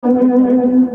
Tomorrow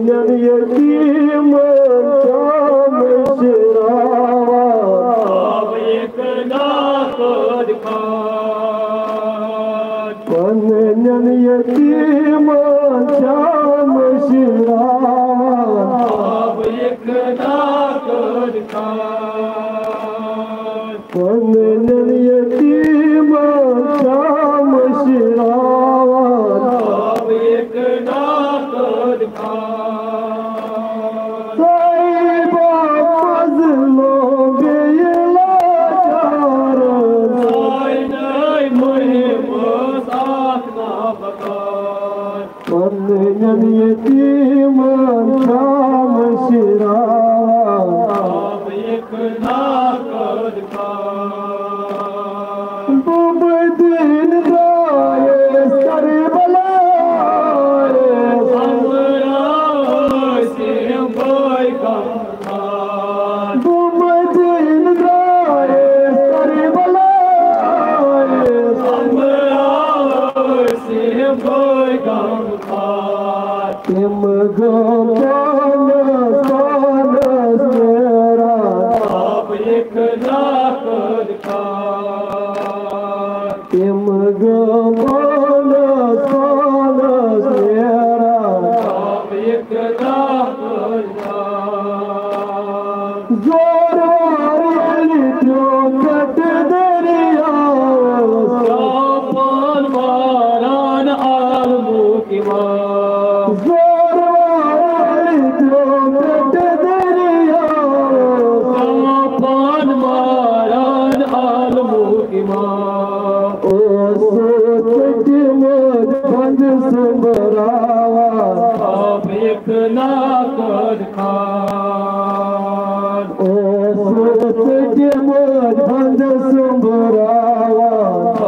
none यतीम शाम शिरावा अब एक नाकद खान नन यतीम शाम शिरावा अब एक नाकद खान नन यतीम शाम शिरावा अब एक नाकद खान साहिबा मजलों बेलाचार साई नहीं मुहिम साथ ना बकार नन यतीम शाम शिरावा अब एक नाकद खान दिन राये सरबलाए हमरा से भाई कम खान दिन राये सरबलाए हमरा से भाई कम खान तिम गो पानस मेरा अब एक नाकद खान तिम गो पानस मेरा अब एक नाकद खान जोर वाली जो कट दरिया काफन मारान आलमू की माँ जोर वाली जो कट दरिया काफन मारान आलमू की माँ ओ सोच मुझ बंद सुबरावा अब एक नाकद खान ओ सोच मुझ बंद सुबरावा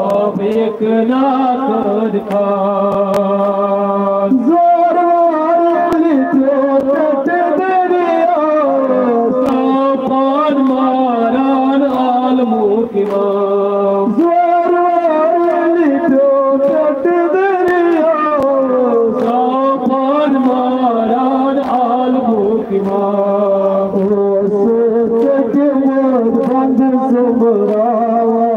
अब एक नाकद खान जोर वाली जो कट दरिया काफन मारान आलमू की माँ जोर वाली जो कट दरिया काफन मारान आलमू की माँ सोच मुझ बंद सुबरावा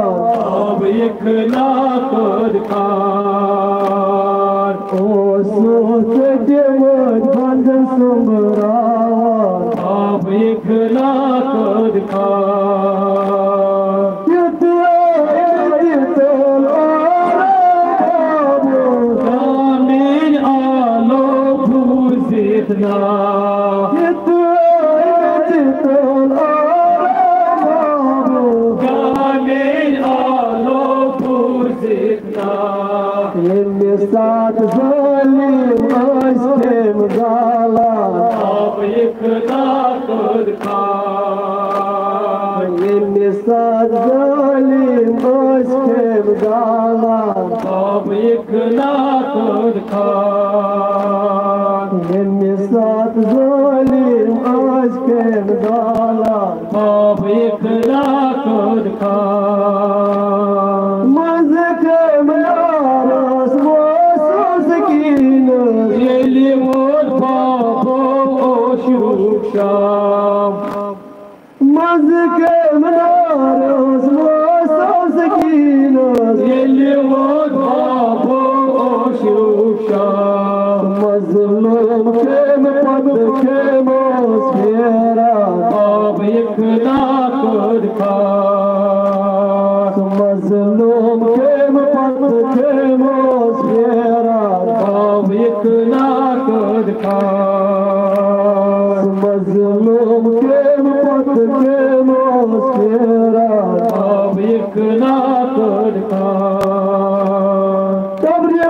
अब एक नाकद खान ओ सोच मुझ बंद सुबरावा अब एक नाकद खान कामिल आलो फूजितना कामिल आलो फूजितना साथ जालिम अस्तेम गाला अब एक नाकद खान साथ जालिम अस्तेम गाला अब एक नाकद खान साथ जालिम अस्तेम गाला अब एक नाकद खान मज़े के मनारस वो सकीन येली मोर बाबो शुरू शाम मज़े के मनारस वो सकीन येली मोर बाबो शुरू शाम मज़लूम के पद के मोस्फेरा अब एक नाकद खान मज़लूम के पद के मोस्फेरा अब एक नाकद खान मज़लूम के पद के मोस्फेरा अब एक नाकद खान कब्र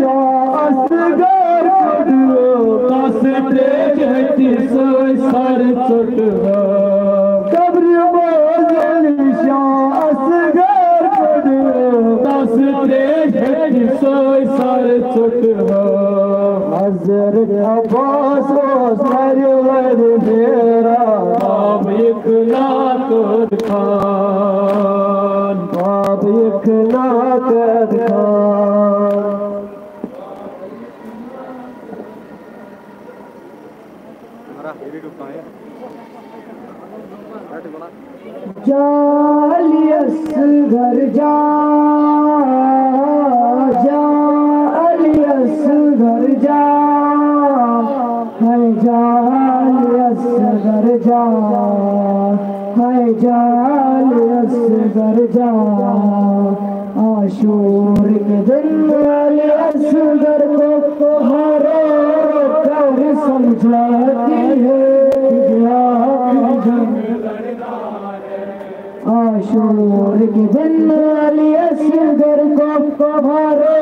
शाह असगर कस तेज हती सर चुट कब्र शाह असगर कस तेज हती सर चुट हज़रत अब्बास सरवर मेरा अब एक नाकद खान अब एक नाकद खान जालियस घर जा जालियस घर जा है जालियस घर जा है जालियस घर जा आशूर के दिन जालियस घर को हरे कर समझाती है आशूर के दिन असगर को मारो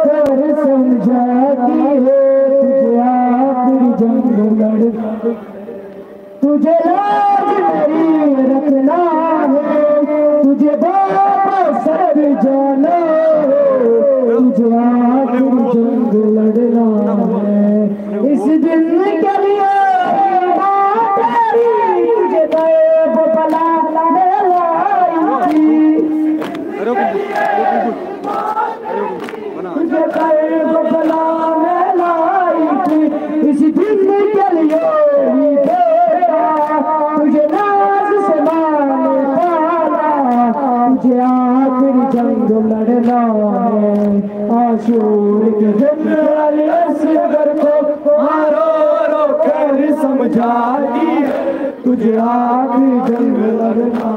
कर समझाती है तुझे आखिरी जंग लड़ तुझे लाज नहीं रखना है तुझे बाबा सब जाना है तुझे आखिरी जंग लड़ना है इस दिन के लिए तुझे गैब बला तुझे गैब बला में लाई थी इस दिन के लिए ही बेटा तुझे नाज से माने पाला तुझे आखिरी जंग लड़ना है आशूर के दिन असगर को मारो रो कर समझाती है तुझे आखिरी जंग लड़ना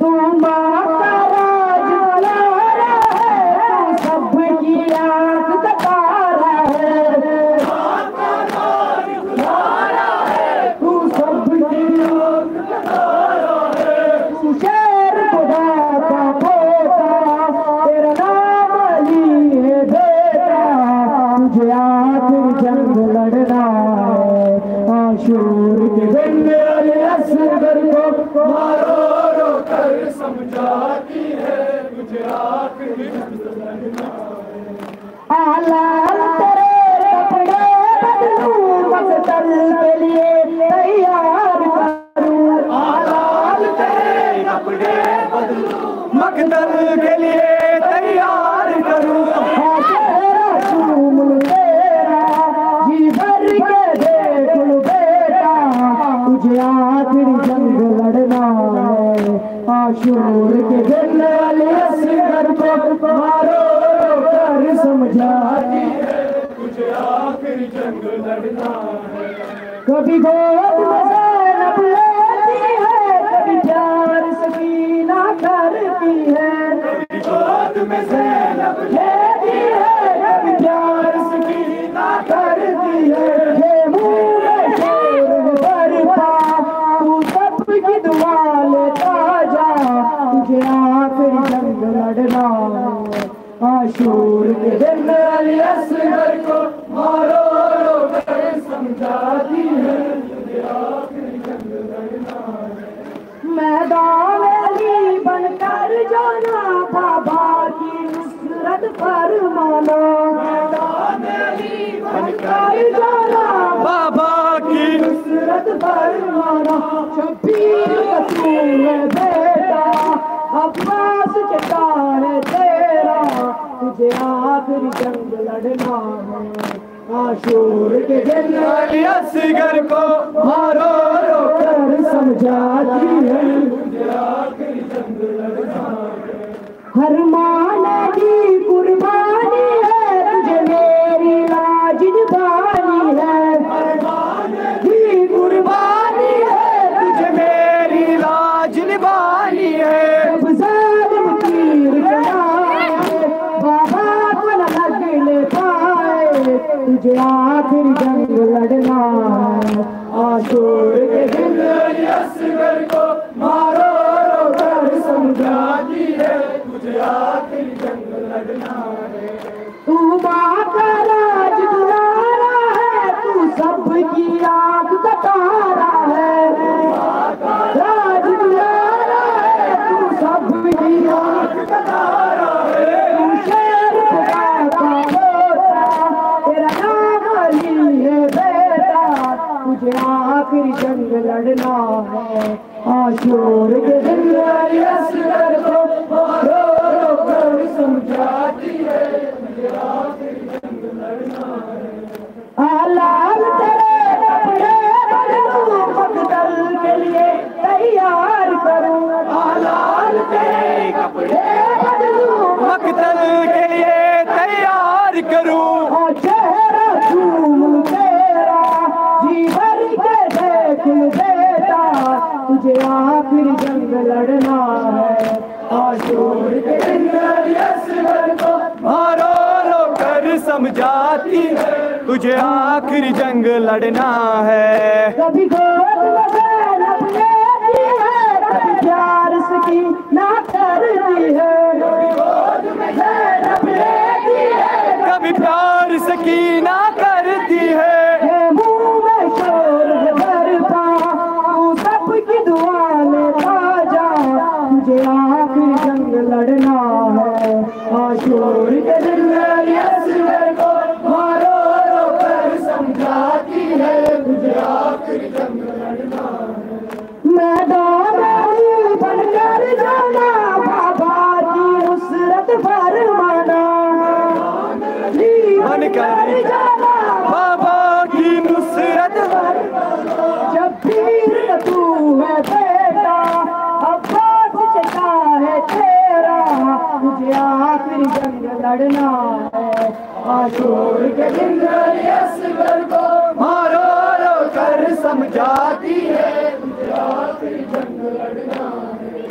तू माता राज वाला है तू सबकी आँख तकारा है माता राज वाला है तू सबकी आँख तकारा है तू शेर खुदा का पोता तेरा नाम अली है बेटा तुझे आखिरी जंग लड़ना है आशूर के दिन असगर को मारो कर समझाती है तुझे आखिरी जंग लड़ना आलाल तेरे कपड़े बदलूं मकतल के लिए तैयार करूं आलाल तेरे कपड़े बदलूं मकतल के लिए तैयार करूं तेरा चूम तेरा जी भर के देख लूं बेटा तुझे आखिरी जंग लड़ना है आशूर के दिन असगर को मारो कर समझाती है तुझे आखिरी जंग लड़ना है कभी गोद में ज़ैनब लेती है कभी प्यार सकीना करती है कभी गोद में ज़ैनब लेती है कभी प्यार सकीना करती है ये मुँह में शेर भरता तू सबकी दुआ लेता जा तुझे आखिरी जंग लड़ना आशूर के दिन असगर को मारो रो कर समझाती है तुझे आखिरी जंग लड़ना मैदान अली बनकर जाना बाबा की नुसरत फरमाना मैदान अली बनकर जाना बाबा की नुसरत फरमाना शब्बीर रसूल बेटा अब्बास चचा है तेरा तुझे आखिरी जंग लड़ना है आशूर के दिन असगर को मारो रो कर समझाती है तुझे आखिरी जंग लड़ना है हर माने की कुर्बानी है तुझे मेरी लाज निभानी है हर माने की कुर्बानी है तुझे मेरी लाज निभानी है जब ज़ालिम तीर चलाए बाबा को न लगने पाए तुझे आखिरी जंग लड़ना है आशूर के दिन असगर को मारो रो कर समझाती है तुझे आखिरी जंग लड़ना है तू माँ का राज दुलारा है तू सबकी आँख का तारा है राज दुलारा है तू सबकी आँख का तारा है तू शेर खुदा का पोता तेरा नाम अली है बेटा तुझे आखिरी जंग लड़ना है आशूर के दिन असगर को मारो रो कर समझाती है तुझे आखिरी जंग लड़ना है आलाल तेरे कपड़े बदलूं मकतल के लिए तैयार कर तेरे कपड़े बदलूं, मकतल के लिए तैयार करूं। चेहरा चूम तेरा जी भर के देख बेटा, तुझे आखिरी जंग लड़ना है। आशूर के दिन असगर को मारो रो कर समझाती है, तुझे आखिरी जंग लड़ना है। कभी गोद में लब लेती है, कभी प्यार सकी ना करती है। कभी गोद में लब लेती है, कभी प्यार सकी ना करती है। मुंह में शोर है बरपा, तू सबकी दुआ लेता जा, तुझे आखिरी जंग लड़ना है। आशूर के दिन असगर को मारो रो कर समझाती है, तुझे आखिरी जंग लड़ना है। मैदान में बनकर जाना, बाबा की नुसरत फरमाना। बनकर जाना बाबा की नुसरत फरमाना। जब पीर तू है बेटा, अब्बास चचा है तेरा, तुझे आखिरी जंग लड़ना है। आशूर के दिन असगर को मारो रो कर समझाती है, तुझे आखिरी जंग लड़ना है।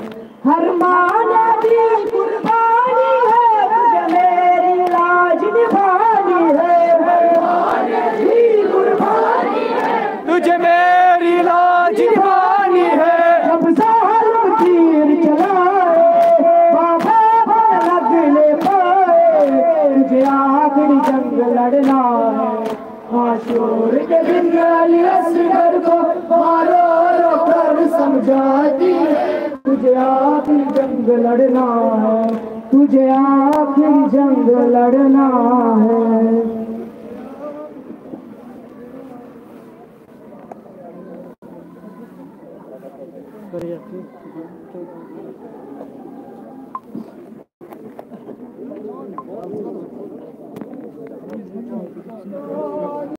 हर माना दी कुर्बानी है, तुझे मेरी लाज निभानी है। हर माना दी कुर्बानी है, तुझे मेरी लाज निभानी है। जब ज़ालिम तीर चलाए, बाबा पर लगने पाए, तुझे आखिरी जंग लड़ना है। आशूर के दिन असगर को मारो रो कर समझाती है, तुझे आखिरी जंग लड़ना है। तुझे आखिरी जंग लड़ना है।